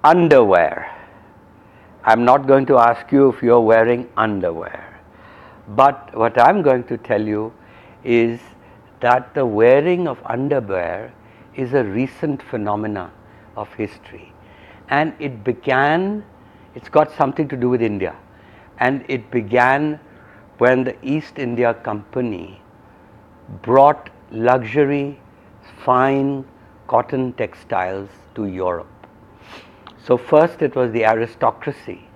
Underwear. I'm not going to ask you if you're wearing underwear. But what I'm going to tell you is that the wearing of underwear is a recent phenomena of history. And it's got something to do with India. And it began when the East India Company brought luxury, fine cotton textiles to Europe. So first it was the aristocracy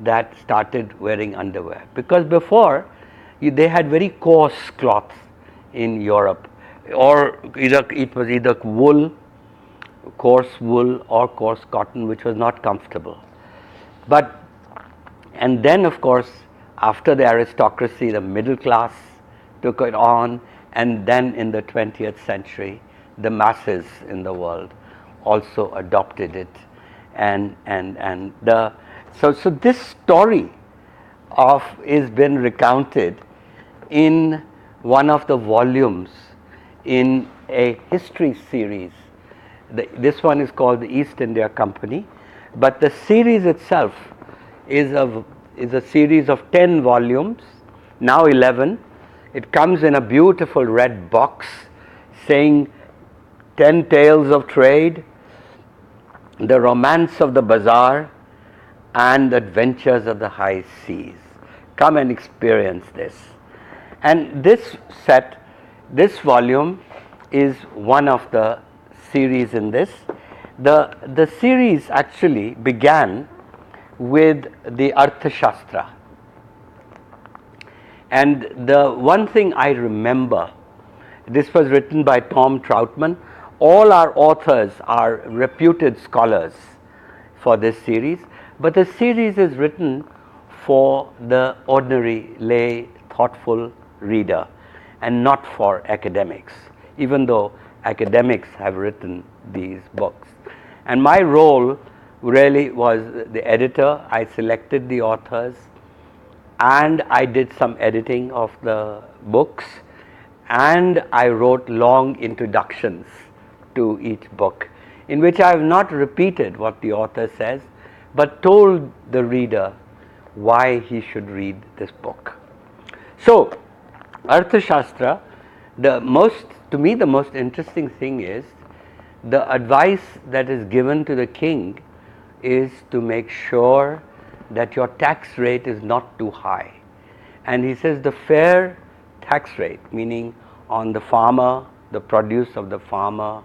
that started wearing underwear, because before they had very coarse cloths in Europe, or it was either wool, coarse wool, or coarse cotton, which was not comfortable. But and then of course after the aristocracy, the middle class took it on, and then in the 20th century the masses in the world also adopted it. So this story is been recounted in one of the volumes in a history series. This one is called the East India Company, but the series itself is a series of 10 volumes, now 11. It comes in a beautiful red box saying 10 Tales of Trade, The Romance of the Bazaar, and Adventures of the High Seas. Come and experience this. And this volume is one of the series in this. The series actually began with the Arthashastra. And the one thing I remember, this was written by Tom Troutman. All our authors are reputed scholars for this series, but the series is written for the ordinary lay, thoughtful reader, and not for academics, even though academics have written these books. And my role really was the editor. I selected the authors, and I did some editing of the books, and I wrote long introductions to each book, in which I have not repeated what the author says, but told the reader why he should read this book. So, Arthashastra, to me the most interesting thing is the advice that is given to the king is to make sure that your tax rate is not too high. And he says the fair tax rate, meaning on the farmer, the produce of the farmer,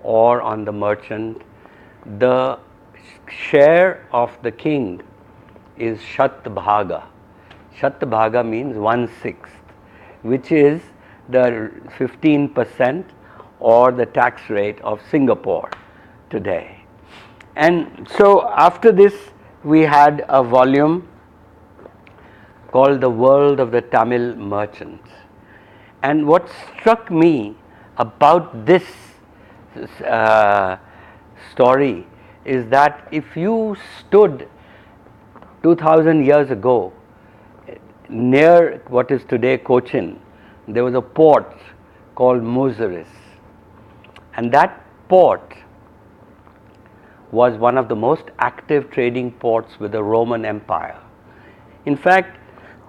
or on the merchant, the share of the king is Shatbhaga. Shatbhaga means 1/6, which is the 15% or the tax rate of Singapore today. And so after this we had a volume called The World of the Tamil Merchants. And what struck me about this story is that if you stood 2000 years ago near what is today Cochin, there was a port called Muziris, and that port was one of the most active trading ports with the Roman Empire. In fact,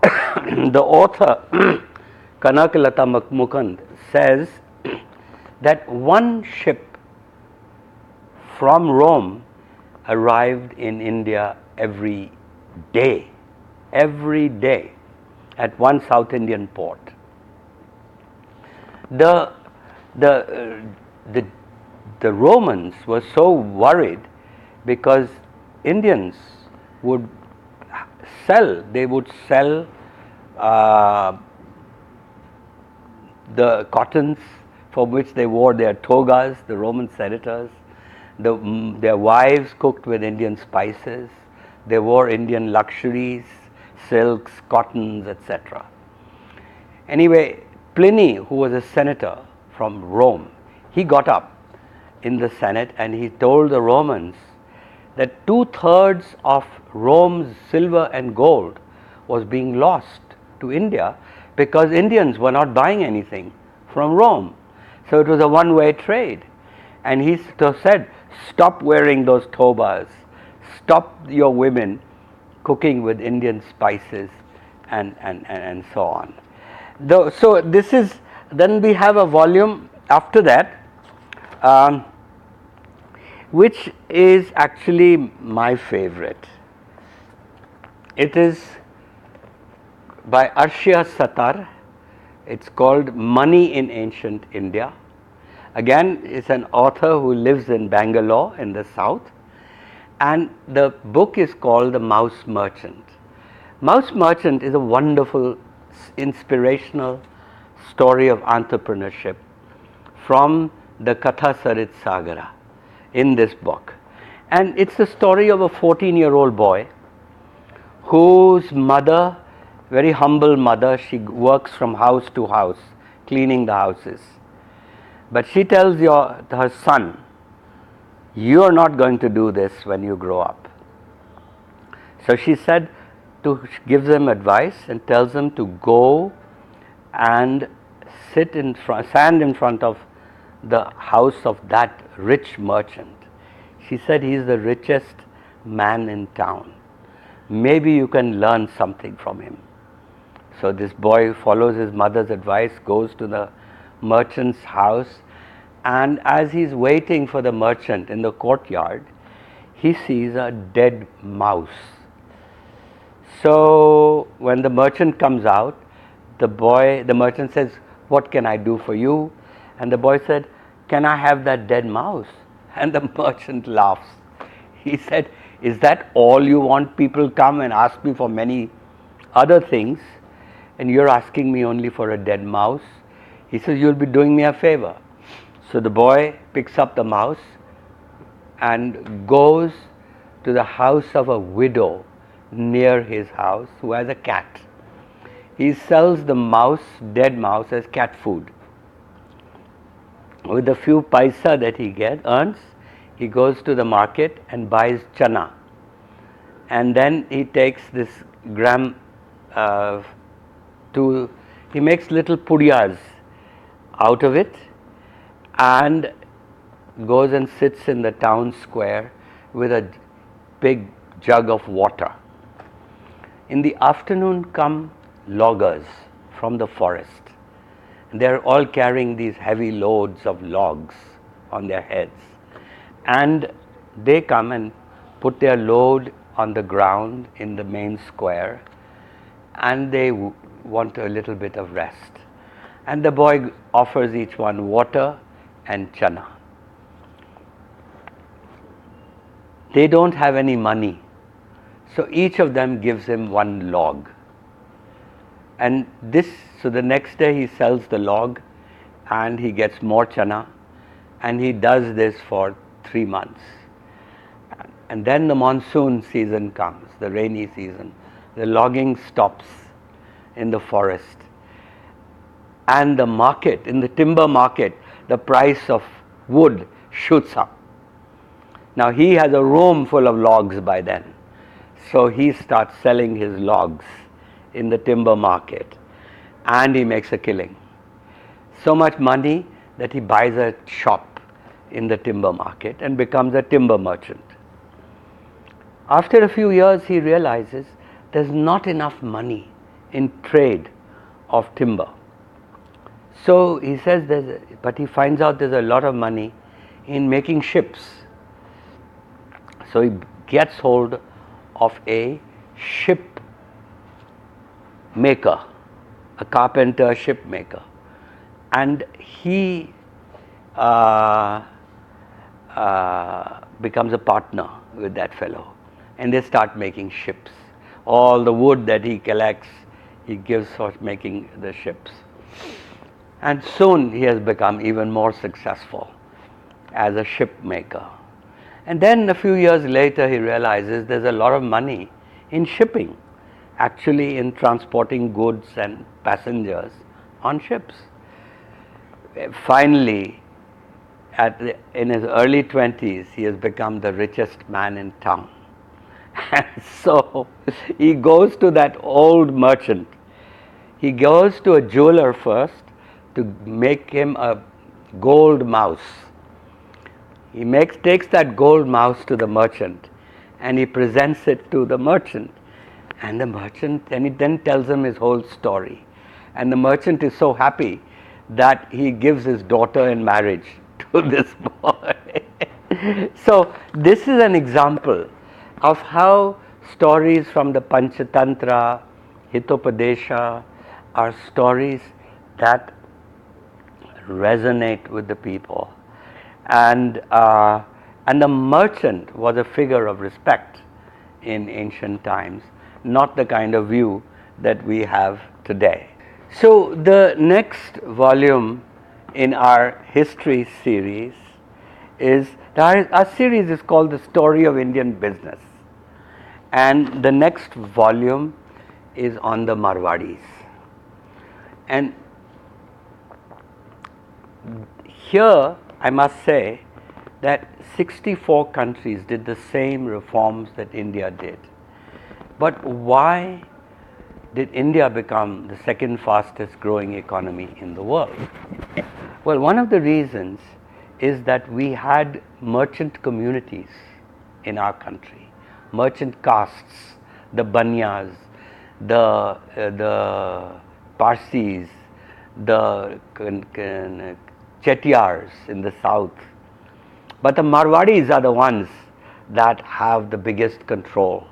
the author Kanakalata Mukund says that one ship from Rome arrived in India every day at one South Indian port. The Romans were so worried because Indians would sell the cottons from which they wore their togas, the Roman senators. Their wives cooked with Indian spices. They wore Indian luxuries, silks, cottons, etc. Anyway, Pliny, who was a senator from Rome, he got up in the Senate and he told the Romans that 2/3 of Rome's silver and gold was being lost to India because Indians were not buying anything from Rome. So it was a one-way trade. And he said, stop wearing those tobas stop your women cooking with Indian spices and so on. So this is, then we have a volume after that, um, which is actually my favorite. It is by Arshia Satar. It's called Money in Ancient India. Again, it's an author who lives in Bangalore in the south, and the book is called The Mouse Merchant. Mouse Merchant is a wonderful, inspirational story of entrepreneurship from the Katha Sarit Sagara in this book. And it's the story of a 14-year-old boy whose mother, very humble mother, she works from house to house, cleaning the houses. But she tells her son, you are not going to do this when you grow up. So she said, gives them advice and tells them to go and stand in front of the house of that rich merchant. She said, he is the richest man in town. Maybe you can learn something from him. So this boy follows his mother's advice, goes to the merchant's house, and as he's waiting for the merchant in the courtyard, he sees a dead mouse. So when the merchant comes out, the merchant says, what can I do for you? And the boy said, can I have that dead mouse? And the merchant laughs. He said, is that all you want? People come and ask me for many other things, and you're asking me only for a dead mouse? He says, you'll be doing me a favor. So the boy picks up the mouse and goes to the house of a widow near his house who has a cat. He sells the mouse, dead mouse, as cat food. With the few paisa that he earns, he goes to the market and buys chana. And then he takes this gram he makes little pudiyas out of it and goes and sits in the town square with a big jug of water. In the afternoon come loggers from the forest. They're all carrying these heavy loads of logs on their heads. And they come and put their load on the ground in the main square, and they want a little bit of rest. And the boy offers each one water and chana. They don't have any money, so each of them gives him one log. And so the next day he sells the log and he gets more chana, and he does this for 3 months. And then the monsoon season comes, the rainy season. The logging stops in the forest. And the market, in the timber market, the price of wood shoots up. Now he has a room full of logs by then. So he starts selling his logs in the timber market, and he makes a killing. So much money that he buys a shop in the timber market and becomes a timber merchant. After a few years, he realizes there's not enough money in trade of timber. So he says but he finds out there's a lot of money in making ships. So he gets hold of a ship maker, a carpenter ship maker, and he becomes a partner with that fellow, and they start making ships. All the wood that he collects, he gives for making the ships. And soon he has become even more successful as a ship maker. And then a few years later he realizes there's a lot of money in shipping, actually in transporting goods and passengers on ships. Finally, in his early 20s, he has become the richest man in town. And so he goes to that old merchant. He goes to a jeweler first to make him a gold mouse. He takes that gold mouse to the merchant and he presents it to the merchant. And the merchant, and he then tells him his whole story. And the merchant is so happy that he gives his daughter in marriage to this boy. So this is an example of how stories from the Panchatantra, Hitopadesha are stories that resonate with the people. And the merchant was a figure of respect in ancient times, not the kind of view that we have today. So the next volume in our history series is, our series is called The Story of Indian Business, and the next volume is on the Marwadis. And here I must say that 64 countries did the same reforms that India did. But why did India become the second fastest growing economy in the world? Well, one of the reasons is that we had merchant communities in our country, merchant castes, the Banyas, the Parsis, the Chettiars in the south. But the Marwadis are the ones that have the biggest control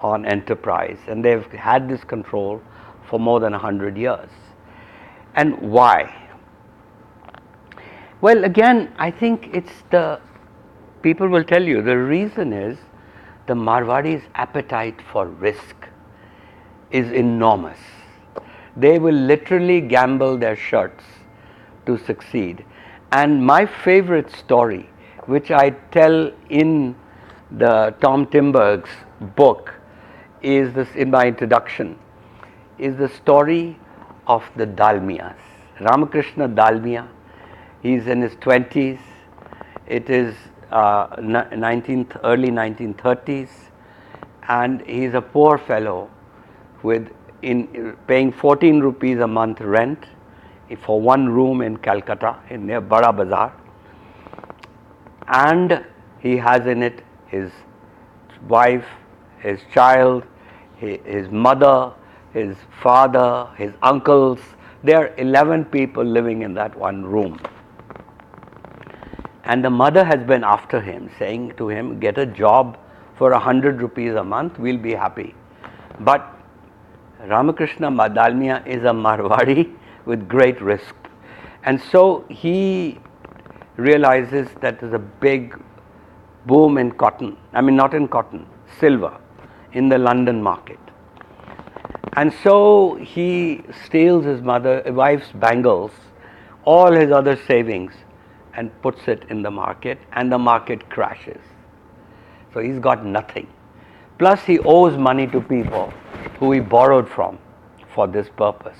on enterprise, and they've had this control for more than 100 years. And why? Well, again, I think it's people will tell you the reason is the Marwadis' appetite for risk is enormous. They will literally gamble their shirts to succeed. And my favorite story, which I tell in the Tom Timberg's book, is this, in my introduction, is the story of the Dalmias. Ramakrishna Dalmia, he's in his 20s. It is early 1930s, and he's a poor fellow with paying 14 rupees a month rent for one room in Calcutta, in near Bada Bazaar, and he has in it his wife, his child, his mother, his father, his uncles. There are 11 people living in that one room. And the mother has been after him, saying to him, get a job for 100 rupees a month, we'll be happy. But Ramakrishna Dalmia is a Marwadi with great risk. And so he realizes that there's a big boom in cotton, not in cotton, silver, in the London market. And so he steals his wife's bangles, all his other savings, and puts it in the market, and the market crashes. So he's got nothing. Plus he owes money to people who he borrowed from for this purpose.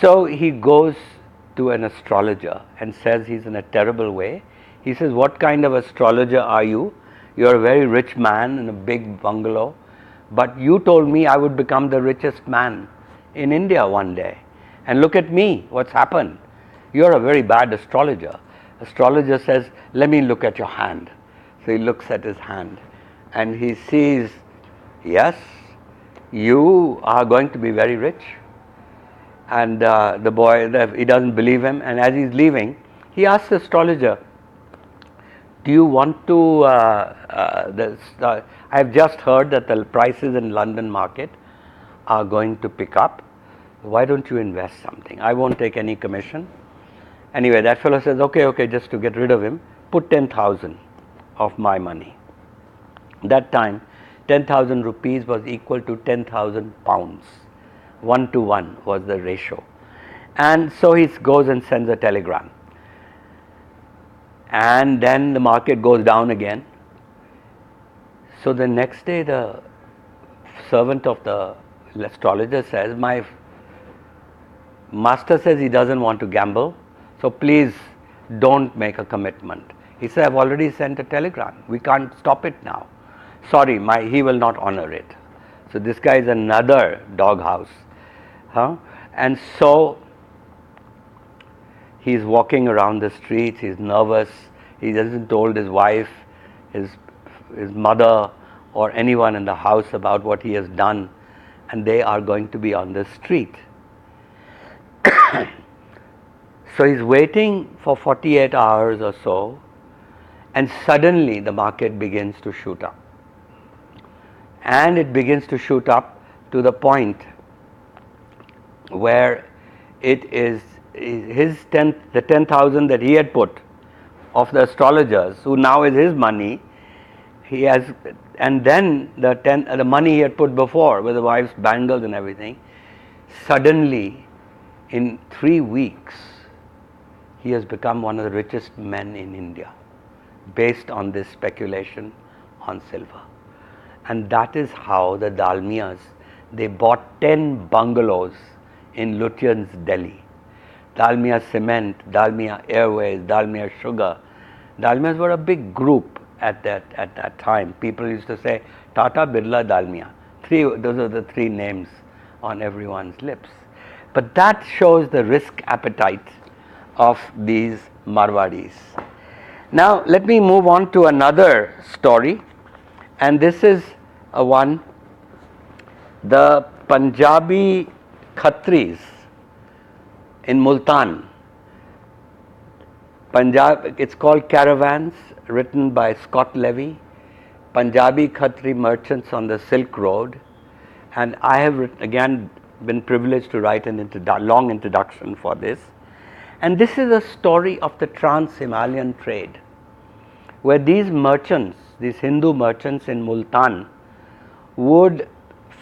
So he goes to an astrologer and says he's in a terrible way. He says, what kind of astrologer are you? You're a very rich man in a big bungalow, but you told me I would become the richest man in India one day. And look at me, what's happened? You're a very bad astrologer. Astrologer says, let me look at your hand. So he looks at his hand and he sees, yes, you are going to be very rich. And the boy, he doesn't believe him, and as he's leaving, he asks the astrologer, do you want to, I've just heard that the prices in London market are going to pick up. Why don't you invest something? I won't take any commission. Anyway, that fellow says, okay, just to get rid of him, put 10,000 of my money. That time, 10,000 rupees was equal to 10,000 pounds. 1 to 1 was the ratio. And so he goes and sends a telegram. And then the market goes down again. So the next day, the servant of the astrologer says, my master says he doesn't want to gamble, so please don't make a commitment. He said, I've already sent a telegram. We can't stop it now. Sorry, he will not honor it. So this guy is another doghouse. And so he's walking around the streets, he's nervous, he hasn't told his wife, his his mother or anyone in the house about what he has done, and they are going to be on the street. So he's waiting for 48 hours or so, and suddenly the market begins to shoot up. And it begins to shoot up to the point where it is the 10,000 that he had put of the astrologers, who now is his money, he has, and then the money he had put before with the wife's bangles and everything, suddenly in 3 weeks he has become one of the richest men in India based on this speculation on silver. And that is how the Dalmias, they bought 10 bungalows in Lutyens, Delhi. Dalmia Cement, Dalmia Airways, Dalmia Sugar. Dalmias were a big group at that time. People used to say Tata, Birla, Dalmia. Those are the 3 names on everyone's lips. But that shows the risk appetite of these Marwadis. Now let me move on to another story, and this is one, the Punjabi Khatris in Multan. Punjab, it's called Caravans, written by Scott Levy, Punjabi Khatri merchants on the Silk Road. And I have again been privileged to write an long introduction for this. And this is a story of the trans-Himalayan trade, where these merchants, these Hindu merchants in Multan, would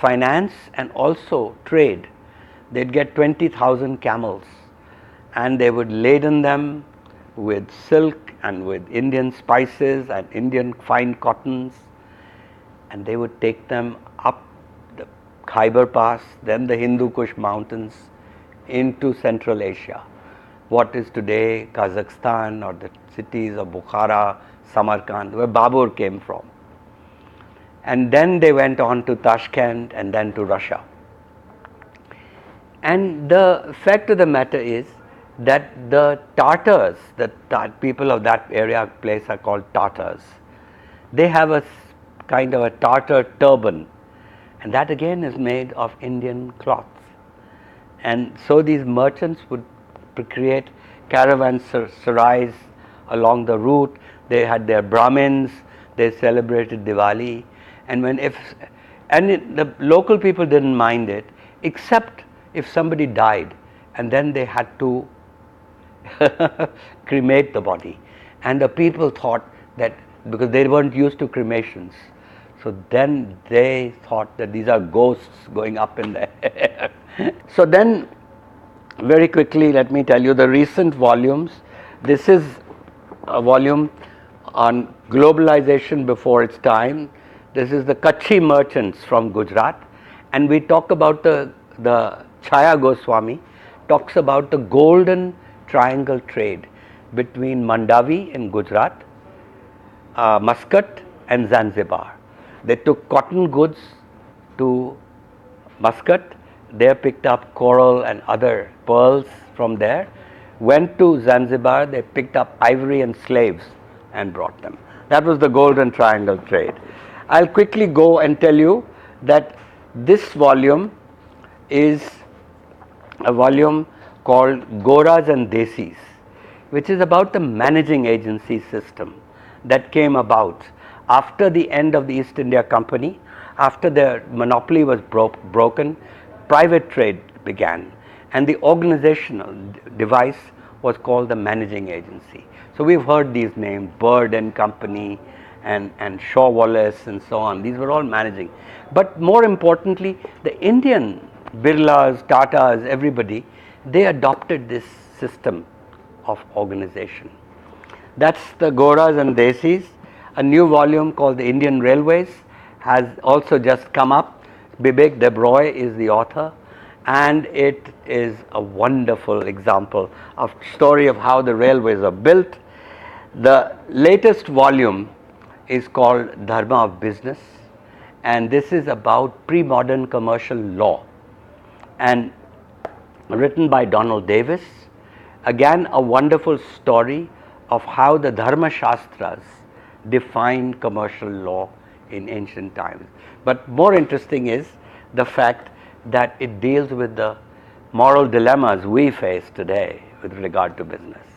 finance and also trade. They'd get 20,000 camels, and they would laden them with silk and with Indian spices and Indian fine cottons, and they would take them up the Khyber Pass, then the Hindu Kush mountains into Central Asia, what is today Kazakhstan, or the cities of Bukhara, Samarkand, where Babur came from. And then they went on to Tashkent and then to Russia. And the fact of the matter is that the Tatars, the people of that area place are called Tatars. They have a kind of a Tatar turban, and that again is made of Indian cloth. And so these merchants would create caravanserais along the route. They had their Brahmins, they celebrated Diwali, and the local people didn't mind it, except if somebody died, and then they had to cremate the body. And the people thought that, because they weren't used to cremations, so then they thought that these are ghosts going up in the air. So then, very quickly, let me tell you the recent volumes. This is a volume on globalization before its time. This is the Kutchi merchants from Gujarat, and we talk about the Chaya Goswami talks about the golden triangle trade between Mandavi in Gujarat, Muscat and Zanzibar. They took cotton goods to Muscat, they picked up coral and other pearls from there, went to Zanzibar, they picked up ivory and slaves and brought them. That was the golden triangle trade. I'll quickly go and tell you that this volume is a volume called Goras and Desis, which is about the managing agency system that came about after the end of the East India Company. After the monopoly was broken, private trade began, and the organizational device was called the managing agency. So we've heard these names, Bird and Company and Shaw Wallace and so on. These were all managing. But more importantly, the Indian Birlas, Tatas, everybody, they adopted this system of organization. That's the Goras and Desis. A new volume called The Indian Railways has also just come up. Bibek Debroy is the author, and it is a wonderful example of story of how the railways are built. The latest volume is called Dharma of Business, and this is about pre-modern commercial law, and written by Donald Davis. Again, a wonderful story of how the Dharma Shastras, defined commercial law in ancient times. But more interesting is the fact that it deals with the moral dilemmas we face today with regard to business.